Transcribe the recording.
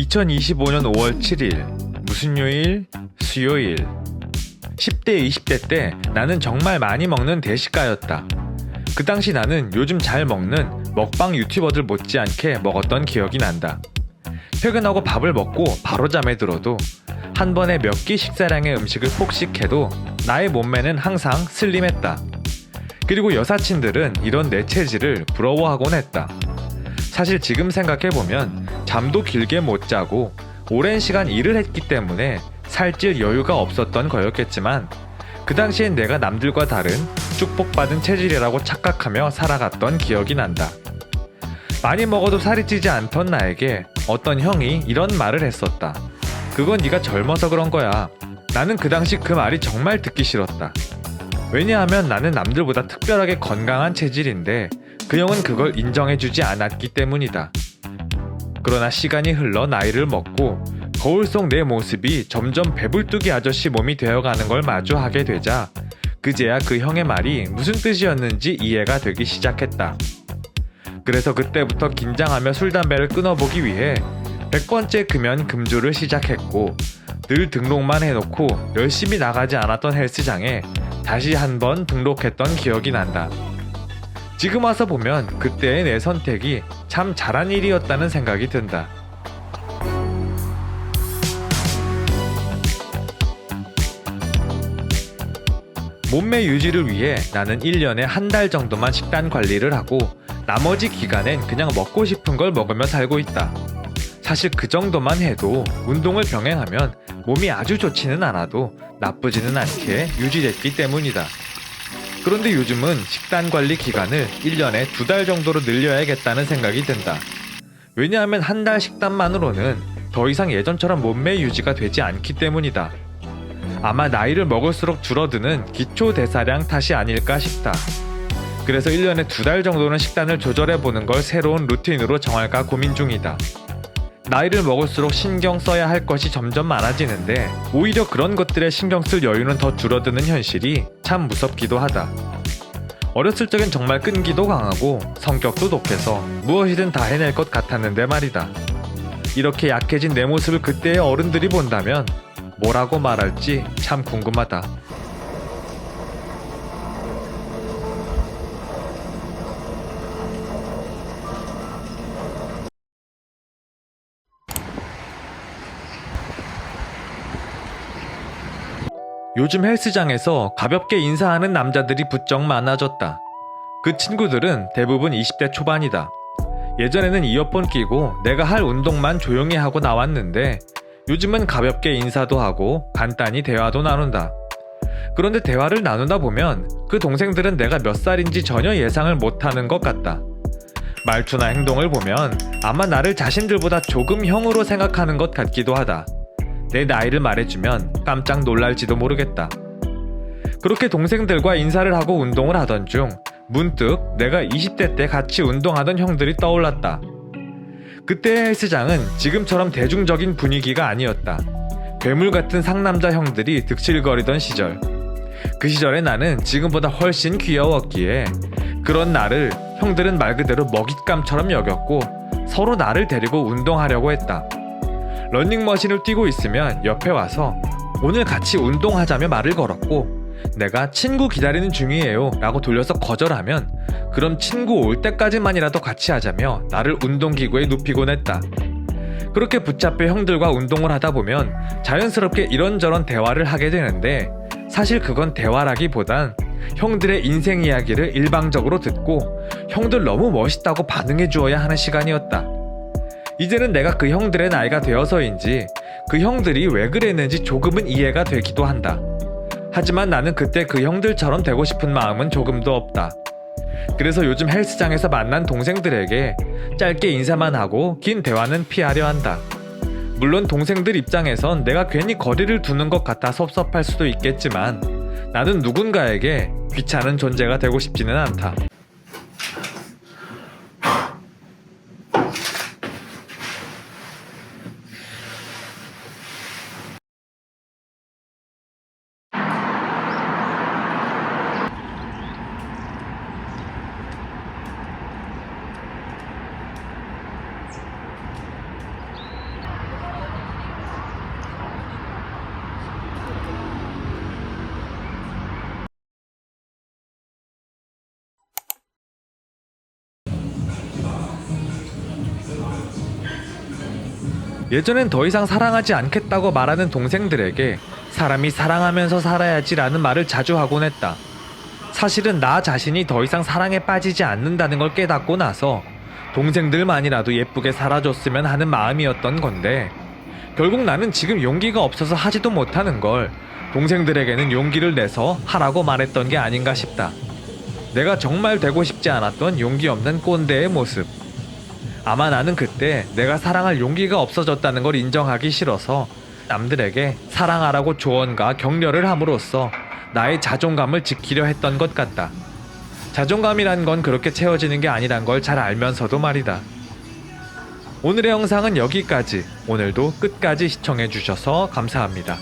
2025년 5월 7일 무슨 요일? 수요일. 10대, 20대 때 나는 정말 많이 먹는 대식가였다. 그 당시 나는 요즘 잘 먹는 먹방 유튜버들 못지않게 먹었던 기억이 난다. 퇴근하고 밥을 먹고 바로 잠에 들어도 한 번에 몇 끼 식사량의 음식을 폭식해도 나의 몸매는 항상 슬림했다. 그리고 여사친들은 이런 내 체질을 부러워하곤 했다. 사실 지금 생각해보면 잠도 길게 못 자고 오랜 시간 일을 했기 때문에 살찔 여유가 없었던 거였겠지만 그 당시엔 내가 남들과 다른 축복받은 체질이라고 착각하며 살아갔던 기억이 난다. 많이 먹어도 살이 찌지 않던 나에게 어떤 형이 이런 말을 했었다. 그건 네가 젊어서 그런 거야. 나는 그 당시 그 말이 정말 듣기 싫었다. 왜냐하면 나는 남들보다 특별하게 건강한 체질인데 그 형은 그걸 인정해주지 않았기 때문이다. 그러나 시간이 흘러 나이를 먹고 거울 속 내 모습이 점점 배불뚝이 아저씨 몸이 되어가는 걸 마주하게 되자 그제야 그 형의 말이 무슨 뜻이었는지 이해가 되기 시작했다. 그래서 그때부터 긴장하며 술 담배를 끊어보기 위해 100번째 금연 금주를 시작했고 늘 등록만 해놓고 열심히 나가지 않았던 헬스장에 다시 한번 등록했던 기억이 난다. 지금 와서 보면 그때의 내 선택이 참 잘한 일이었다는 생각이 든다. 몸매 유지를 위해 나는 1년에 한 달 정도만 식단 관리를 하고 나머지 기간엔 그냥 먹고 싶은 걸 먹으며 살고 있다. 사실 그 정도만 해도 운동을 병행하면 몸이 아주 좋지는 않아도 나쁘지는 않게 유지됐기 때문이다. 그런데 요즘은 식단 관리 기간을 1년에 2달 정도로 늘려야겠다는 생각이 든다. 왜냐하면 한 달 식단만으로는 더 이상 예전처럼 몸매 유지가 되지 않기 때문이다. 아마 나이를 먹을수록 줄어드는 기초 대사량 탓이 아닐까 싶다. 그래서 1년에 2달 정도는 식단을 조절해보는 걸 새로운 루틴으로 정할까 고민 중이다. 나이를 먹을수록 신경 써야 할 것이 점점 많아지는데 오히려 그런 것들에 신경 쓸 여유는 더 줄어드는 현실이 참 무섭기도 하다. 어렸을 적엔 정말 끈기도 강하고 성격도 독해서 무엇이든 다 해낼 것 같았는데 말이다. 이렇게 약해진 내 모습을 그때의 어른들이 본다면 뭐라고 말할지 참 궁금하다. 요즘 헬스장에서 가볍게 인사하는 남자들이 부쩍 많아졌다. 그 친구들은 대부분 20대 초반이다. 예전에는 이어폰 끼고 내가 할 운동만 조용히 하고 나왔는데 요즘은 가볍게 인사도 하고 간단히 대화도 나눈다. 그런데 대화를 나누다 보면 그 동생들은 내가 몇 살인지 전혀 예상을 못하는 것 같다. 말투나 행동을 보면 아마 나를 자신들보다 조금 형으로 생각하는 것 같기도 하다. 내 나이를 말해주면 깜짝 놀랄지도 모르겠다. 그렇게 동생들과 인사를 하고 운동을 하던 중 문득 내가 20대 때 같이 운동하던 형들이 떠올랐다. 그때의 헬스장은 지금처럼 대중적인 분위기가 아니었다. 괴물 같은 상남자 형들이 득실거리던 시절. 그 시절에 나는 지금보다 훨씬 귀여웠기에 그런 나를 형들은 말 그대로 먹잇감처럼 여겼고 서로 나를 데리고 운동하려고 했다. 러닝머신을 뛰고 있으면 옆에 와서 오늘 같이 운동하자며 말을 걸었고 내가 친구 기다리는 중이에요 라고 돌려서 거절하면 그럼 친구 올 때까지만이라도 같이 하자며 나를 운동기구에 눕히곤 했다. 그렇게 붙잡혀 형들과 운동을 하다 보면 자연스럽게 이런저런 대화를 하게 되는데 사실 그건 대화라기보단 형들의 인생 이야기를 일방적으로 듣고 형들 너무 멋있다고 반응해 주어야 하는 시간이었다. 이제는 내가 그 형들의 나이가 되어서인지 그 형들이 왜 그랬는지 조금은 이해가 되기도 한다. 하지만 나는 그때 그 형들처럼 되고 싶은 마음은 조금도 없다. 그래서 요즘 헬스장에서 만난 동생들에게 짧게 인사만 하고 긴 대화는 피하려 한다. 물론 동생들 입장에선 내가 괜히 거리를 두는 것 같아 섭섭할 수도 있겠지만 나는 누군가에게 귀찮은 존재가 되고 싶지는 않다. 예전엔 더 이상 사랑하지 않겠다고 말하는 동생들에게 사람이 사랑하면서 살아야지라는 말을 자주 하곤 했다. 사실은 나 자신이 더 이상 사랑에 빠지지 않는다는 걸 깨닫고 나서 동생들만이라도 예쁘게 살아줬으면 하는 마음이었던 건데, 결국 나는 지금 용기가 없어서 하지도 못하는 걸 동생들에게는 용기를 내서 하라고 말했던 게 아닌가 싶다. 내가 정말 되고 싶지 않았던 용기 없는 꼰대의 모습. 아마 나는 그때 내가 사랑할 용기가 없어졌다는 걸 인정하기 싫어서 남들에게 사랑하라고 조언과 격려를 함으로써 나의 자존감을 지키려 했던 것 같다. 자존감이란 건 그렇게 채워지는 게 아니란 걸 잘 알면서도 말이다. 오늘의 영상은 여기까지. 오늘도 끝까지 시청해주셔서 감사합니다.